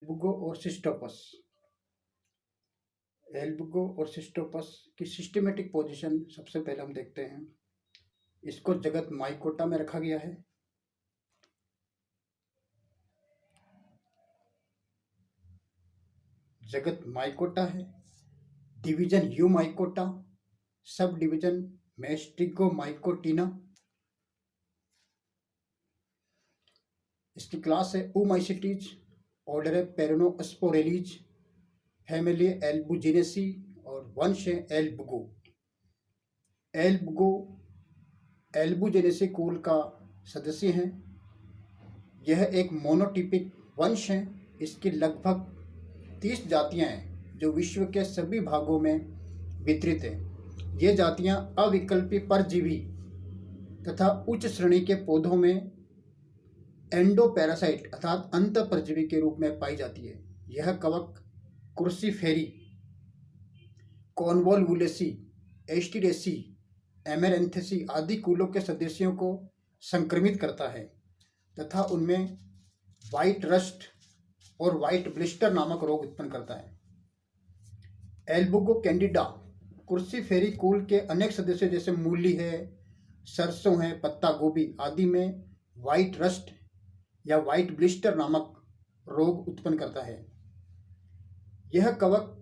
एल्बुगो और सिस्टोपस। एल्बुगो और सिस्टोपस की सिस्टेमेटिक पोजीशन सबसे पहले हम देखते हैं। इसको जगत माइकोटा में रखा गया है। जगत माइकोटा है। Division Eumycota, subdivision Mastigomycotina. इसकी क्लास है ओमाइसिटीज, ऑर्डर है पेरोनोस्पोरेलीज, फैमिली एल्बुजिनेसी और वंश है एल्बुगो। एल्बुगो एल्बुजिनेसी कुल का सदस्य हैं। यह एक मोनोटिपिक वंश है। इसकी लगभग 30 जातियां हैं जो विश्व के सभी भागों में वितरित हैं। ये जातियां अविकल्पी परजीवी तथा उच्च श्रेणी के पौधों में एंडोपैरासाइट अर्थात अंत परजीवी के रूप में पाई जाती है। यह कवक क्रूसीफेरी, कॉन्वोल्वुलेसी, एस्टिडेसी, एमेरेंथेसी आदि कुलों के सदस्यों को संक्रमित करता है तथा उनमें व्हाइट रस्ट और व्हाइट ब्लिस्टर नामक रोग उत्पन्न करता है। एल्बुगो कैंडिडा क्रूसीफेरी कुल के अनेक सदस्य जैसे मूली है, सरसों है, पत्ता गोभी आदि में व्हाइट रस्ट या व्हाइट ब्लिस्टर नामक रोग उत्पन्न करता है। यह कवक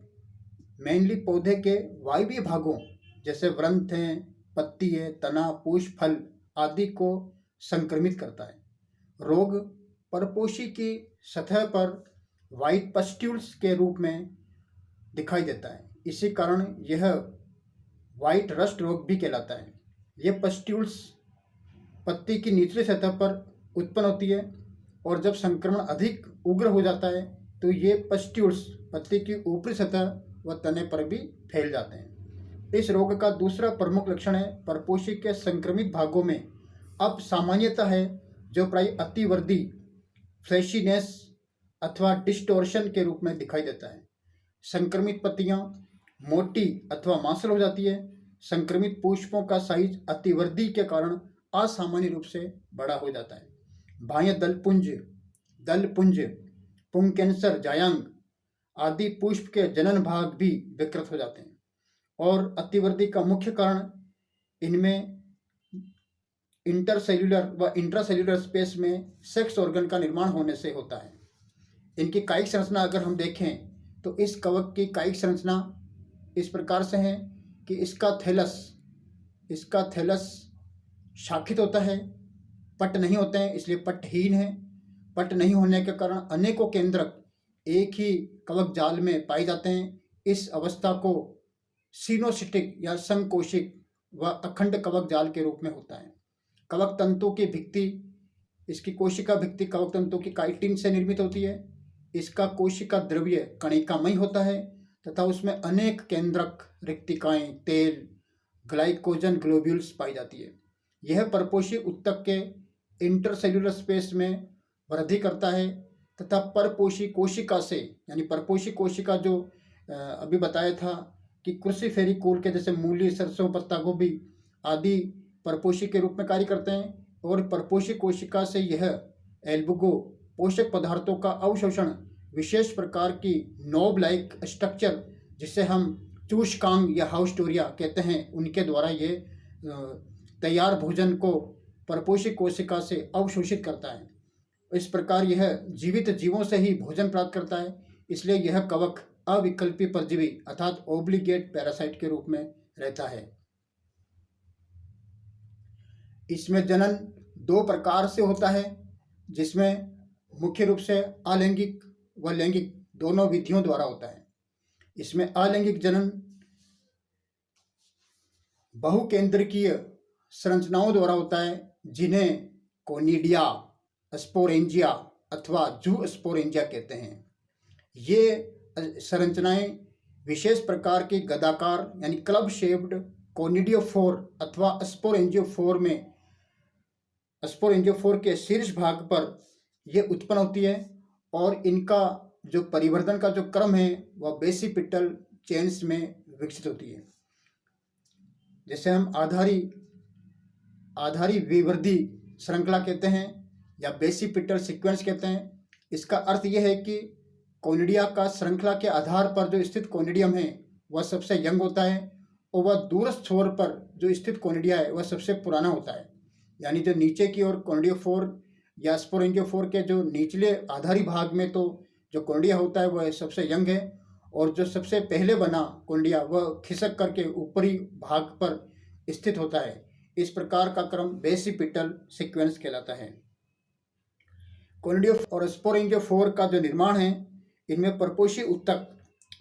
मेनली पौधे के वायवीय भागों जैसे वृंत हैं, पत्ती है, तना, पुष्प, फल आदि को संक्रमित करता है। रोग परपोषी की सतह पर व्हाइट पस्ट्यूल्स के रूप में दिखाई देता है। इसी कारण यह व्हाइट रस्ट रोग भी कहलाता है। यह पस्ट्यूल्स पत्ती की निचली सतह पर उत्पन्न होती है और जब संक्रमण अधिक उग्र हो जाता है तो ये पस्ट्यूल्स पत्ती की ऊपरी सतह व तने पर भी फैल जाते हैं। इस रोग का दूसरा प्रमुख लक्षण है परपोषी के संक्रमित भागों में अपसामान्यता है जो प्राय अतिवृद्धि, फ्लैशीनेस अथवा डिस्टोर्शन के रूप में दिखाई देता है। संक्रमित पत्तियां मोटी अथवा मांसल हो जाती है। संक्रमित पुष्पों का साइज अतिवृद्धि के कारण असामान्य रूप से बड़ा हो जाता है। बाह्य दलपुंज, पुंकेसर, जायांग आदि पुष्प के जनन भाग भी विकृत हो जाते हैं और अतिवृद्धि का मुख्य कारण इनमें इंटरसेल्यूलर व इंट्रासेल्यूलर स्पेस में सेक्स ऑर्गन का निर्माण होने से होता है। इनकी कायिक संरचना अगर हम देखें तो इस कवक की कायिक संरचना इस प्रकार से है कि इसका थैलस शाखित होता है, पट नहीं होते हैं इसलिए पटहीन है। पट नहीं होने के कारण अनेकों केंद्रक एक ही कवक जाल में पाए जाते हैं। इस अवस्था को सिनोसिटिक या संकोशिक व अखंड कवक जाल के रूप में होता है। कवक तंतु की भित्ति, इसकी कोशिका भित्ति कवक तंतु की काइटिन से निर्मित होती है। इसका कोशिका द्रव्य कणिकामय होता है तथा उसमें अनेक केंद्रक, रिक्तिकाएं, तेल, ग्लाइकोजन ग्लोब्यूल्स पाई जाती है। यह परपोषी उत्तक के इंटरसेल्यूलर स्पेस में वृद्धि करता है तथा परपोषी कोशिका से, यानी परपोषी कोशिका जो अभी बताया था कि क्रूसीफेरी कुल के जैसे मूली, सरसों, पत्ता गोभी आदि परपोषी के रूप में कार्य करते हैं और परपोषी कोशिका से यह एल्बुगो पोषक पदार्थों का अवशोषण विशेष प्रकार की नोब लाइक स्ट्रक्चर जिसे हम चूषकांग या हाउस्टोरिया कहते हैं उनके द्वारा ये तैयार भोजन को परपोषी कोशिका से अवशोषित करता है। इस प्रकार यह जीवित जीवों से ही भोजन प्राप्त करता है, इसलिए यह कवक अविकल्पी परजीवी अर्थात ओब्लिगेट पैरासाइट के रूप में रहता है। इसमें जनन 2 प्रकार से होता है जिसमें मुख्य रूप से अलैंगिक व लैंगिक दोनों विधियों द्वारा होता है। इसमें अलैंगिक जनन बहुकेंद्रकीय संरचनाओं द्वारा होता है जिन्हें कोनिडिया, स्पोरेंजिया अथवा जू स्पोरेंजिया कहते हैं। ये संरचनाएं विशेष प्रकार की गदाकार यानी क्लब शेप्ड कोनिडियोफोर अथवा स्पोरेंजियोफोर के शीर्ष भाग पर यह उत्पन्न होती है और इनका जो परिवर्धन का जो क्रम है वह बेसिपिटल चेन्स में विकसित होती है। जैसे हम आधारी विवृद्धि श्रृंखला कहते हैं या बेसिपिटल सीक्वेंस कहते हैं। इसका अर्थ यह है कि कोनिडिया का श्रृंखला के आधार पर जो स्थित कोनिडियम है वह सबसे यंग होता है, और वह दूरस्थ छोर पर जो स्थित कोनिडिया है वह सबसे पुराना होता है। यानी जो नीचे की ओर कोनिडियोफोर या स्पोरेंजियोफोर के जो निचले आधारी भाग में तो जो कोनिडिया होता है वह सबसे यंग है, और जो सबसे पहले बना कोनिडिया वह खिसक करके ऊपरी भाग पर स्थित होता है। इस प्रकार का क्रम बेसिपिटल सीक्वेंस कहलाता है। कोनिडियो और स्पोरेंजियोफोर का जो निर्माण है, इनमें परपोषी ऊतक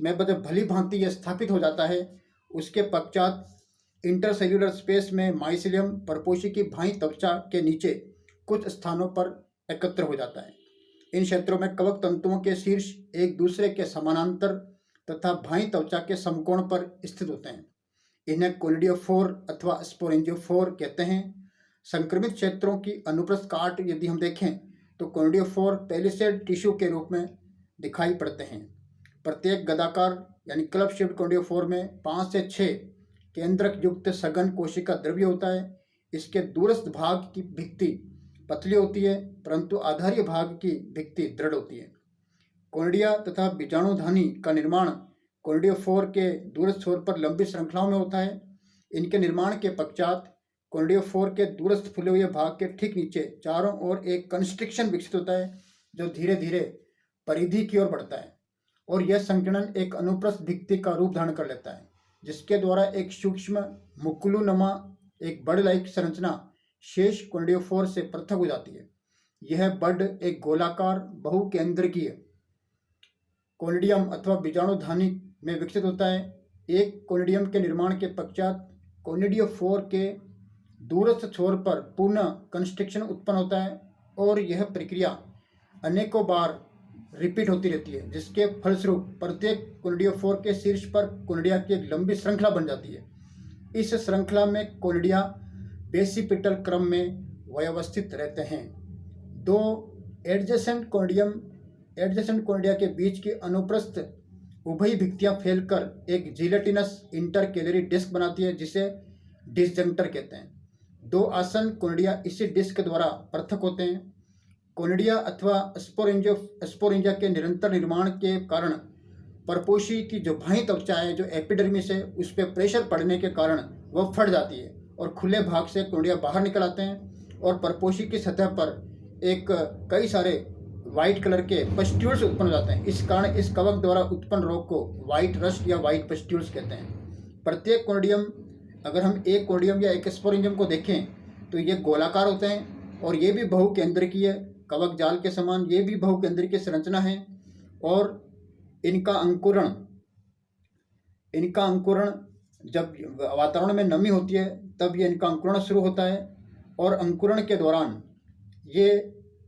में जब भली भांति यह स्थापित हो जाता है, उसके पश्चात इंटरसेल्यूलर स्पेस में माइसिलियम परपोषी की बाह्य त्वचा के नीचे कुछ स्थानों पर एकत्र हो जाता है। इन क्षेत्रों में कवक तंतुओं के शीर्ष एक दूसरे के समानांतर तथा बाह्य त्वचा के समकोण पर स्थित होते हैं। इन्हें कोनिडियोफोर अथवा स्पोरेंजियोफोर कहते हैं। संक्रमित क्षेत्रों की अनुप्रस्थ काट यदि हम देखें तो कोनिडियोफोर पैलिसेड टिश्यू के रूप में दिखाई पड़ते हैं। प्रत्येक गदाकार यानी क्लब शेप्ड कोनिडियोफोर में 5 से 6 केंद्रक युक्त सघन कोशिका द्रव्य होता है। इसके दूरस्थ भाग की भित्ति पतली होती है, परंतु आधारीय भाग की भित्ति दृढ़ होती है। कोनिडिया तथा बीजाणुधानी का निर्माण कोनिडियोफोर के दूरस्थ छोर पर लंबी श्रृंखलाओं में होता है। इनके निर्माण के पश्चात कोनिडियोफोर के दूरस्थ फूले हुए भाग के ठीक नीचे चारों ओर एक कंस्ट्रिक्शन विकसित होता है, जो धीरे धीरे परिधि की ओर बढ़ता है, और यह संकीर्णन एक अनुप्रस्थ भित्ति का रूप धारण कर लेता है, जिसके द्वारा एक सूक्ष्म मुकुलुनुमा एक बड लाइक संरचना शेष कोनिडियोफोर से पृथक हो जाती है। यह बड एक गोलाकार बहुकेंद्रकीय कोनिडियम अथवा बीजाणुधानी में विकसित होता है। एक कोनिडियम के निर्माण के पश्चात कोनिडियोफोर के दूरस्थ छोर पर पुनः कंस्ट्रिक्शन उत्पन्न होता है, और यह प्रक्रिया अनेकों बार रिपीट होती रहती है, जिसके फलस्वरूप प्रत्येक कोनिडियोफोर के शीर्ष पर कोनिडिया की एक लंबी श्रृंखला बन जाती है। इस श्रृंखला में कोनिडिया बेसिपिटल क्रम में व्यवस्थित रहते हैं। दो एडजेसेंट कोनिडिया के बीच की अनुप्रस्थ उभयी भित्तियां फैलकर एक जिलेटिनस इंटरकेलरी डिस्क बनाती है, जिसे डिसजंक्टर कहते हैं। दो आसन्न कोनिडिया इसी डिस्क द्वारा पृथक होते हैं। कोनिडिया अथवा स्पोरेंजिया के निरंतर निर्माण के कारण परपोषी की जो बाह्य त्वचा है, जो एपिडर्मिस है, उस पर प्रेशर पड़ने के कारण वह फट जाती है, और खुले भाग से कोनिडिया बाहर निकल आते हैं, और परपोषी की सतह पर एक कई सारे वाइट कलर के पस्ट्यूल्स उत्पन्न हो जाते हैं। इस कारण इस कवक द्वारा उत्पन्न रोग को वाइट रस्ट या वाइट पस्ट्यूल्स कहते हैं। प्रत्येक कोनिडियम, अगर हम एक कोनिडियम या एक स्पोरेंजियम को देखें तो ये गोलाकार होते हैं, और ये भी बहुकेंद्रकीय कवक जाल के समान ये भी बहुकेंद्रकीय संरचना है, और इनका अंकुरण जब वातावरण में नमी होती है तब ये इनका अंकुरण शुरू होता है, और अंकुरण के दौरान ये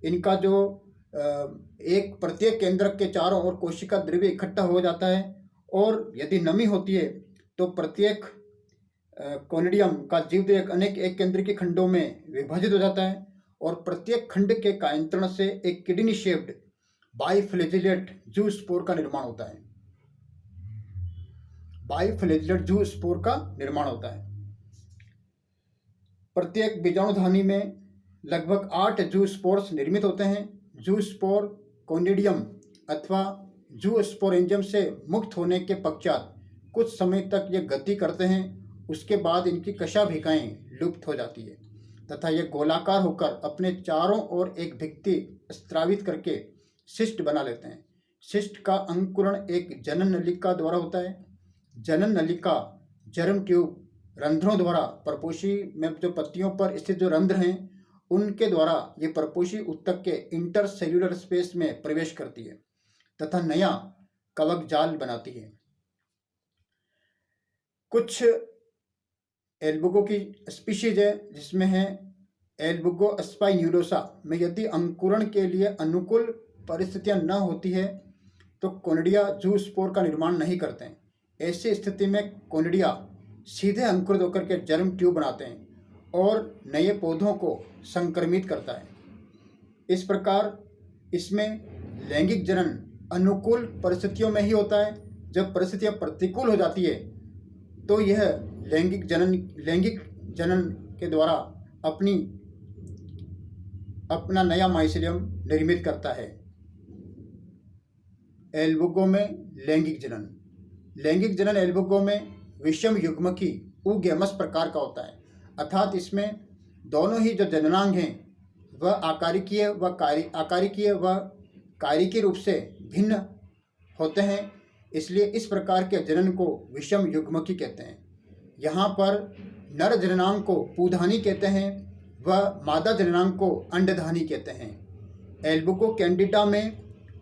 इनका जो एक प्रत्येक केंद्रक के चारों ओर कोशिका द्रव्य इकट्ठा हो जाता है, और यदि नमी होती है तो प्रत्येक कोनिडियम का जीवदेह अनेक एक केंद्रीय खंडों में विभाजित हो जाता है, और प्रत्येक खंड के कायंत्रण से एक किडनी शेप्ड बाइफ्लैजिलेट जू स्पोर का निर्माण होता है। बाइफ्लैजिलेट जू स्पोर का निर्माण होता है। प्रत्येक बीजाणुधानी में लगभग 8 जू स्पोर्स निर्मित होते हैं। जू स्पोर कोनिडियम अथवा जू स्पोरेंजियम से मुक्त होने के पश्चात कुछ समय तक ये गति करते हैं। उसके बाद इनकी कशाभिकाएं लुप्त हो जाती है, तथा ये गोलाकार होकर अपने चारों ओर एक भित्ति स्त्रावित करके शिष्ट बना लेते हैं। शिष्ट का अंकुरण एक जनन नलिका द्वारा होता है। जनन नलिका जर्म ट्यूब रंध्रों द्वारा परपोषी में जो पत्तियों पर स्थित जो रंध्र हैं उनके द्वारा ये परपोषी ऊतक के इंटरसेल्यूलर स्पेस में प्रवेश करती है तथा नया कवक जाल बनाती है। कुछ एल्बुगो की स्पीशीज है, जिसमें है एल्बुगो स्पाइन्यूलोसा में यदि अंकुरण के लिए अनुकूल परिस्थितियां न होती है तो कोनिडिया जू स्पोर का निर्माण नहीं करते हैं। ऐसी स्थिति में कोनिडिया सीधे अंकुरित होकर के जर्म ट्यूब बनाते हैं और नए पौधों को संक्रमित करता है। इस प्रकार इसमें लैंगिक जनन अनुकूल परिस्थितियों में ही होता है। जब परिस्थितियां प्रतिकूल हो जाती है तो यह लैंगिक जनन के द्वारा अपना नया माइसेलियम निर्मित करता है। एल्बुगो में लैंगिक जनन। लैंगिक जनन एल्बुगो में विषम युग्मकी उगेमस प्रकार का होता है, अर्थात इसमें दोनों ही जो जननांग हैं वह आकारिकीय व कारिकी रूप से भिन्न होते हैं, इसलिए इस प्रकार के जनन को विषम युग्मकी कहते हैं। यहाँ पर नर जननांग को पूधानी कहते हैं व मादा जननांग को अंडधानी कहते हैं। एल्बुको कैंडिडा में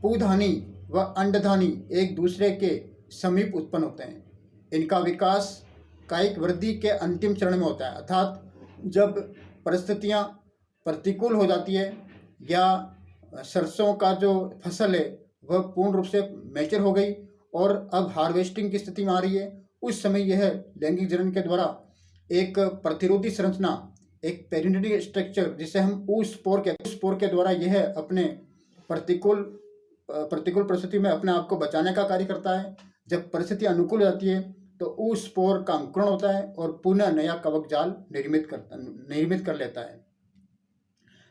पूधानी व अंडधानी एक दूसरे के समीप उत्पन्न होते हैं। इनका विकास कायिक वृद्धि के अंतिम चरण में होता है, अर्थात जब परिस्थितियाँ प्रतिकूल हो जाती है या सरसों का जो फसल है वह पूर्ण रूप से मैच्योर हो गई और अब हार्वेस्टिंग की स्थिति में आ रही है, उस समय यह लैंगिक जनन के द्वारा एक प्रतिरोधी संरचना, एक पेरिनेटिक स्ट्रक्चर जिसे हम ऊस्पोर के द्वारा यह अपने प्रतिकूल परिस्थिति में अपने आप को बचाने का कार्य करता है। जब परिस्थिति अनुकूल हो जाती है तो ऊस्पोर का अंकुरण होता है और पुनः नया कवक जाल निर्मित कर लेता है।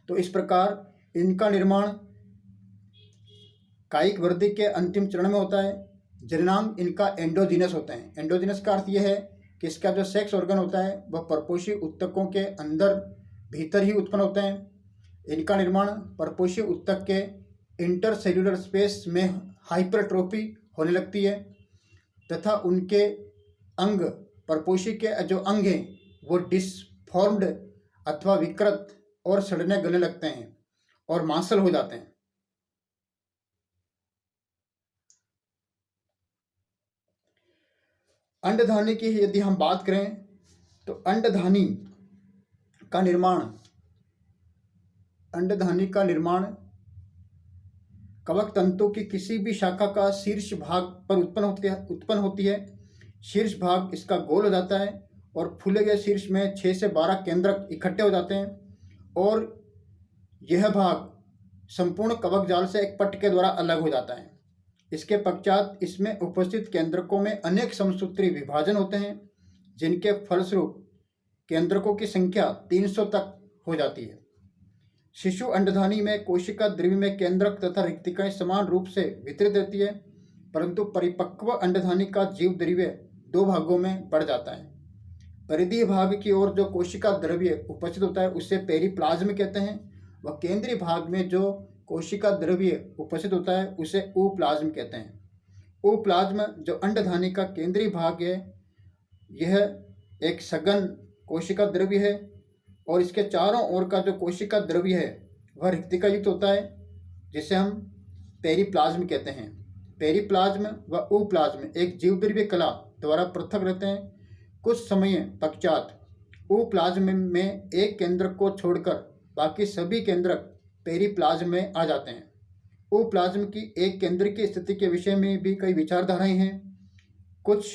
तो इस प्रकार इनका निर्माण कायिक वृद्धि के अंतिम चरण में होता है। जननांग इनका एंडोजीनस होते हैं। एंडोजीनस का अर्थ यह है कि इसका जो सेक्स ऑर्गन होता है वह परपोषी ऊतकों के अंदर भीतर ही उत्पन्न होते हैं। इनका निर्माण परपोषी ऊतक के इंटरसेल्यूलर स्पेस में हाइपरट्रोफी होने लगती है तथा उनके अंग, परपोषी के जो अंग हैं वो डिसफॉर्म्ड अथवा विकृत और सड़ने गलने लगते हैं और मांसल हो जाते हैं। अंडधानी की यदि हम बात करें तो अंडधानी का निर्माण कवक तंतु की किसी भी शाखा का शीर्ष भाग पर उत्पन्न होती है। शीर्ष भाग इसका गोल हो जाता है और फूले गए शीर्ष में 6 से 12 केंद्रक इकट्ठे हो जाते हैं और यह भाग संपूर्ण कवक जाल से एक पट्ट के द्वारा अलग हो जाता है। इसके पश्चात इसमें उपस्थित केंद्रकों में अनेक समसूत्री विभाजन होते हैं, जिनके फलस्वरूप केंद्रकों की संख्या 300 तक हो जाती है। शिशु अंडधानी में कोशिका द्रव्य में केंद्रक तथा रिक्तिकाएं समान रूप से वितरित रहती है, परंतु परिपक्व अंडधानी का जीव द्रव्य 2 भागों में बढ़ जाता है। परिधीय भाग की ओर जो कोशिका द्रव्य उपस्थित होता है उसे पेरिप्लाज्म कहते हैं, व केंद्रीय भाग में जो कोशिका द्रव्य उपस्थित होता है उसे ऊप्लाज्म कहते हैं। ऊप्लाज्म जो अंडधानी का केंद्रीय भाग है, यह एक सघन कोशिका द्रव्य है और इसके चारों ओर का जो कोशिका द्रव्य है वह रिक्तिका युक्त होता है, जिसे हम पेरिप्लाज्म कहते हैं। पेरिप्लाज्म व ऊप्लाज्म एक जीवद्रव्य कला द्वारा पृथक रहते हैं। कुछ समय पश्चात ऊप्लाज्म में एक केंद्रक को छोड़कर बाकी सभी केंद्रक पेरिप्लाज्म में आ जाते हैं। ऊप्लाज्म की एक केंद्र की स्थिति के विषय में भी कई विचारधाराएं हैं। कुछ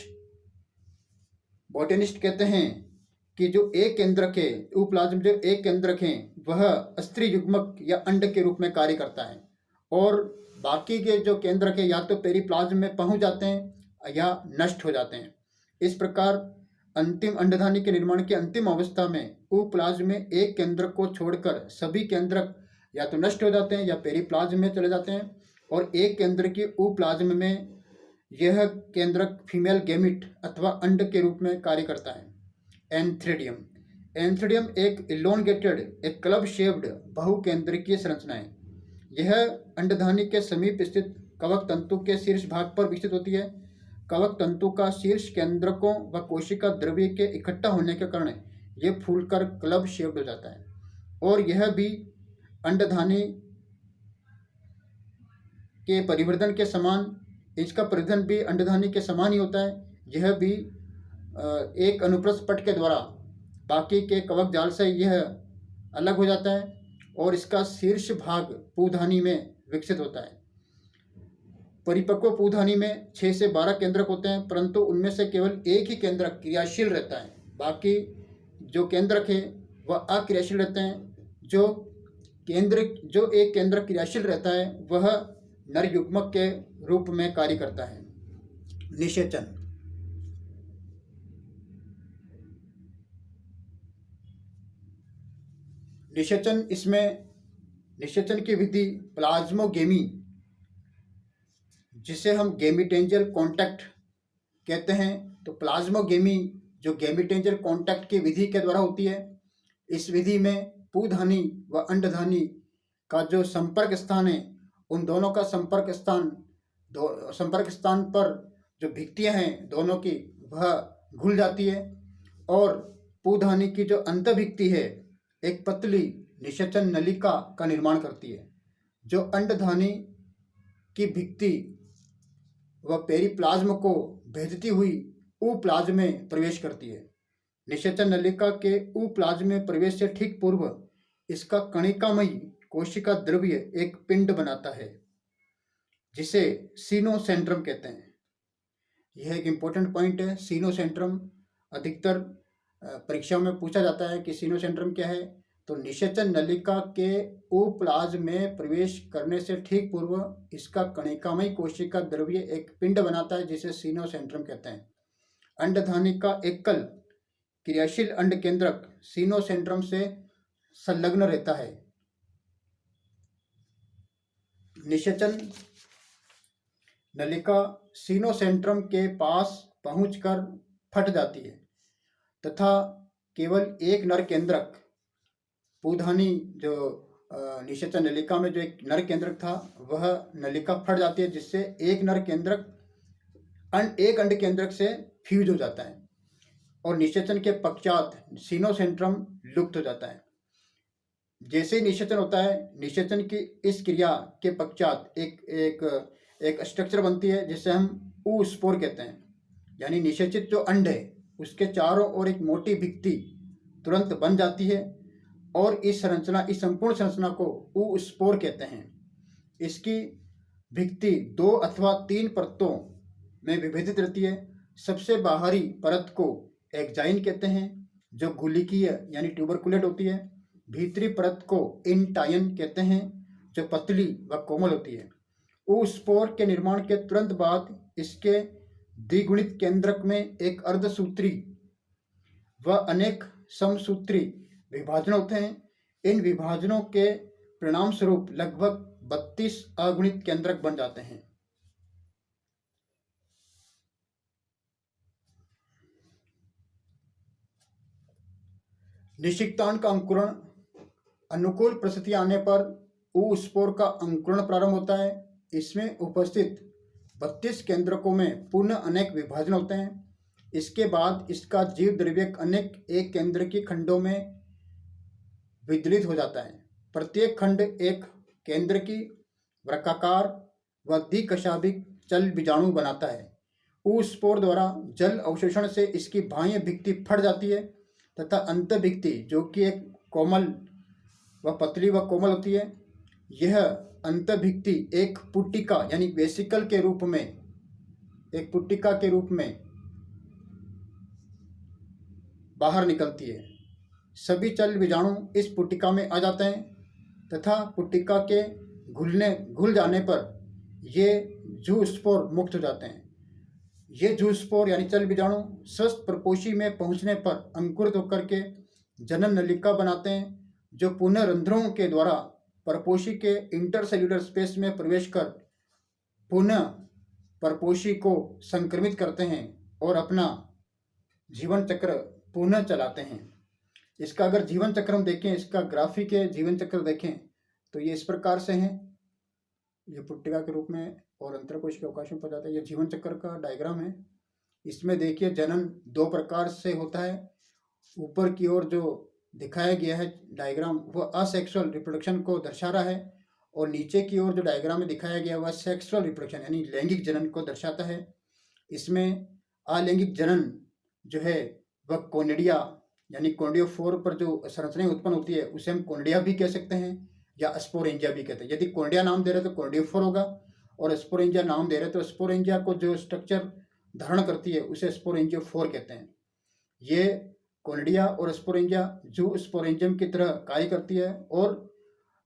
बॉटनिस्ट कहते हैं कि जो एक केंद्रक है, ऊप्लाज्म जो एक केंद्रक है वह स्त्री युग्मक या अंड के रूप में कार्य करता है और बाकी के जो केंद्रक है या तो पेरिप्लाज्म में पहुंच जाते हैं या नष्ट हो जाते हैं। इस प्रकार अंतिम अंडधानी के निर्माण की अंतिम अवस्था में ऊप्लाज्म में एक केंद्रक को छोड़कर सभी केंद्रक या तो नष्ट हो जाते हैं या पेरिप्लाज्म में चले जाते हैं और एक केंद्र की ऊप्लाज्म में यह केंद्रक फीमेल गैमिट अथवा अंड के रूप में कार्य करता है। एंथ्रेडियम एक इलोंगेटेड, एक क्लब शेप्ड बहुकेंद्रकीय संरचना है। यह अंडधानी के समीप स्थित कवक तंतु के शीर्ष भाग पर विकसित होती है। कवक तंतु का शीर्ष केंद्रकों व कोशिका द्रव्य के इकट्ठा होने के कारण यह फूलकर क्लब शेप्ड हो जाता है और यह भी अंडधानी के परिवर्धन के समान, इसका परिवर्धन भी अंडधानी के समान ही होता है। यह भी एक अनुप्रस्थ पट के द्वारा बाकी के कवक जाल से यह अलग हो जाता है और इसका शीर्ष भाग पूधानी में विकसित होता है। परिपक्व पूधानी में 6 से 12 केंद्रक होते हैं, परंतु उनमें से केवल एक ही केंद्रक क्रियाशील रहता है। बाकी जो केंद्रक है वह अक्रियाशील रहते हैं। जो एक केंद्रक क्रियाशील रहता है वह नर युग्मक के रूप में कार्य करता है। निषेचन। निषेचन की विधि प्लाज्मोगेमी जिसे हम गेमिटेंजियल कांटेक्ट कहते हैं। तो प्लाज्मोगेमी जो गेमिटेंजियल कांटेक्ट की विधि के द्वारा होती है, इस विधि में पुंधानी व अंडधानी का जो संपर्क स्थान है, उन दोनों का संपर्क स्थान पर जो भित्तियां हैं दोनों की, वह घुल जाती है और पुंधानी की जो अंतभित्ति है एक पतली निषेचन नलिका का निर्माण करती है, जो अंडधानी की भित्ति व पेरिप्लाज्म को भेजती हुई उप्लाज्म में प्रवेश करती है। निषेचन नलिका के उप्लाज्म में प्रवेश से ठीक पूर्व इसका कणिकामयी कोशिका द्रव्य एक पिंड बनाता है, जिसे सीनोसेंट्रम कहते हैं। यह एक इम्पोर्टेंट पॉइंट है। सीनोसेंट्रम अधिकतर परीक्षा में पूछा जाता है कि सीनोसेंट्रम क्या है। तो निषेचन नलिका के उप्लाज्म में प्रवेश करने से ठीक पूर्व इसका कणिकामयी कोशिका द्रव्य एक पिंड बनाता है, जिसे सीनोसेंट्रम कहते हैं। अंडधानी का एकल क्रियाशील अंड केंद्रक सीनोसेंट्रम से संलग्न रहता है। निषेचन नलिका सीनोसेंट्रम के पास पहुंचकर फट जाती है तथा केवल एक नर केंद्रक, पुंधानी जो निषेचन नलिका में जो एक नर केंद्रक था, वह नलिका फट जाती है, जिससे एक नर केंद्रक एक अंड केंद्रक से फ्यूज हो जाता है और निषेचन के पश्चात सीनोसेंट्रम लुप्त हो जाता है। जैसे ही निषेचन होता है, निषेचन की इस क्रिया के पश्चात एक स्ट्रक्चर बनती है जिसे हम ऊस्पोर कहते हैं। यानी निषेचित जो अंड है उसके चारों ओर एक मोटी भित्ति तुरंत बन जाती है और इस संपूर्ण संरचना को ऊस्पोर कहते हैं। इसकी भित्ति 2 अथवा 3 परतों में विभेदित रहती है। सबसे बाहरी परत को एक्जाइन कहते हैं, जो गुलिकीय यानी ट्यूबरकुलेट होती है। भीतरी परत को इंटायन कहते हैं, जो पतली व कोमल होती है। ऊस्पोर के निर्माण के तुरंत बाद इसके द्विगुणित केंद्रक में एक अर्धसूत्री व अनेक समसूत्री विभाजन होते हैं। इन विभाजनों के परिणाम स्वरूप लगभग 32 अगुणित केंद्रक बन जाते हैं। निषिक्तान का अंकुरण अनुकूल परिस्थिति आने पर ऊस्पोर का अंकुरण प्रारंभ होता है। इसमें उपस्थित 32 केंद्रकों में पुनः अनेक विभाजन होते हैं। इसके बाद इसका जीव द्रव्यक अनेक एक केंद्र की खंडों में विदलित हो जाता है। प्रत्येक खंड एक केंद्र की वृक्काकार व द्विकशाभिक चल बीजाणु बनाता है। ऊस्पोर द्वारा जल अवशोषण से इसकी बाह्य भित्ति फट जाती है तथा अंतभित्ति, जो कि एक कोमल व पतली व कोमल होती है, यह अंतभित्ति एक पुट्टिका यानी वेसिकल के रूप में, एक पुट्टिका के रूप में बाहर निकलती है। सभी चल बीजाणु इस पुट्टिका में आ जाते हैं तथा पुट्टिका के घुल जाने पर ये जूस्पोर मुक्त हो जाते हैं। ये जूस्पोर यानी चल बीजाणु स्वस्थ प्रपोषी में पहुंचने पर अंकुरित होकर के जनन नलिका बनाते हैं, जो पुनः रंध्रों के द्वारा परपोषी के इंटरसेल्यूलर स्पेस में प्रवेश कर पुनः परपोषी को संक्रमित करते हैं और अपना जीवन चक्र पुनः चलाते हैं। इसका अगर जीवन चक्र हम देखें, इसका ग्राफिक जीवन चक्र देखें तो ये इस प्रकार से हैं। ये पुट्टिका के रूप में और अंतरकोश के अवकाश में पाया जाता है। ये जीवन चक्र का डायग्राम है। इसमें देखिए जनन 2 प्रकार से होता है। ऊपर की ओर जो दिखाया गया है डायग्राम वह असेक्सुअल रिप्रोडक्शन को दर्शा रहा है और नीचे की ओर जो डायग्राम में दिखाया गया वह सेक्सुअल रिप्रोडक्शन यानी लैंगिक जनन को दर्शाता है। इसमें अलैंगिक जनन जो है वह कोनिडिया यानी कोनिडियोफोर पर जो संरचनाएं उत्पन्न होती है उसे हम कोनिडिया भी कह सकते हैं या स्पोरेंजिया भी कहते हैं। यदि कोनिडिया नाम दे रहे तो कोनिडियोफोर होगा और स्पोरेंजिया नाम दे रहे तो स्पोरेंजिया को जो स्ट्रक्चर धारण करती है उसे स्पोरेंजियोफोर कहते हैं। ये कोनिडिया और स्पोरेंजिया जू स्पोरेंजियम की तरह कार्य करती है और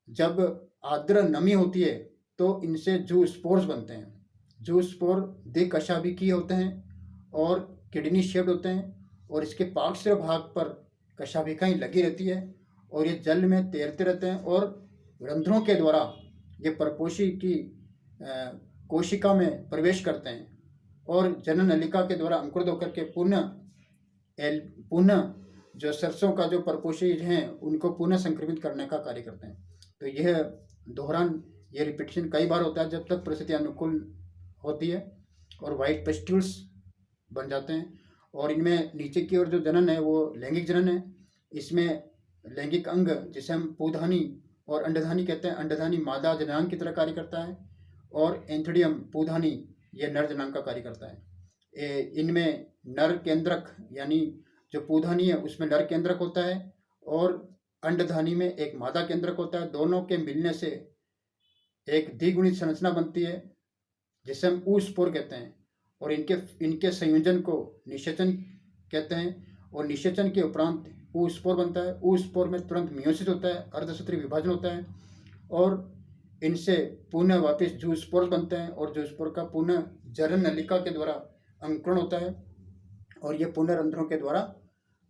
जब आर्द्र नमी होती है तो इनसे जू स्पोर्स बनते हैं। जू स्पोर द्विकशाभिकीय होते हैं और किडनी शेप्ड होते हैं और इसके पार्श्व भाग पर कशाभिकाएं लगी रहती है और ये जल में तैरते रहते हैं और रंध्रों के द्वारा ये परपोषी की कोशिका में प्रवेश करते हैं और जनन नलिका के द्वारा अंकुरित होकर के पुनः जो सरसों का जो परपोषित हैं उनको पुनः संक्रमित करने का कार्य करते हैं। तो यह दोहरान, ये रिपीटेशन कई बार होता है जब तक परिस्थिति अनुकूल होती है और वाइट पेस्ट्यूल्स बन जाते हैं। और इनमें नीचे की ओर जो जनन है वो लैंगिक जनन है। इसमें लैंगिक अंग जिसे हम पूधानी और अंडधानी कहते हैं, अंडधानी मादा जनांग की तरह कार्य करता है और एंथोडियम पूधानी यह नर जनांग का कार्य करता है। इनमें नर केंद्रक यानी जो पूधानी है उसमें नर केंद्रक होता है और अंडधानी में एक मादा केंद्रक होता है। दोनों के मिलने से एक द्विगुणित संरचना बनती है जिसे हम ऊस्पोर कहते हैं और इनके संयोजन को निषेचन कहते हैं और निषेचन के उपरांत ऊस्पोर बनता है। ऊस्पोर में तुरंत मियोसिस होता है, अर्धसूत्री विभाजन होता है और इनसे पुनः वापस जूस्पोर बनते हैं और जूस्पोर का पुनः जनन नलिका के द्वारा अंकुरण होता है और ये पुनरंध्रों के द्वारा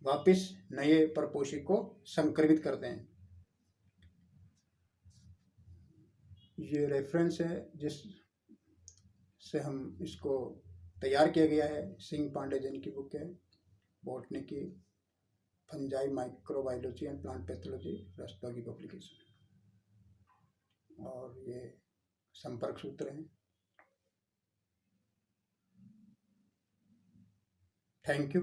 वापस नए परपोषी को संक्रमित करते हैं। ये रेफरेंस है जिस से हम इसको तैयार किया गया है। सिंह पांडे जैन की बुक है, बॉटनी की, fungi microbiology and plant pathology, Rastogi publication. और ये संपर्क सूत्र हैं। Thank you.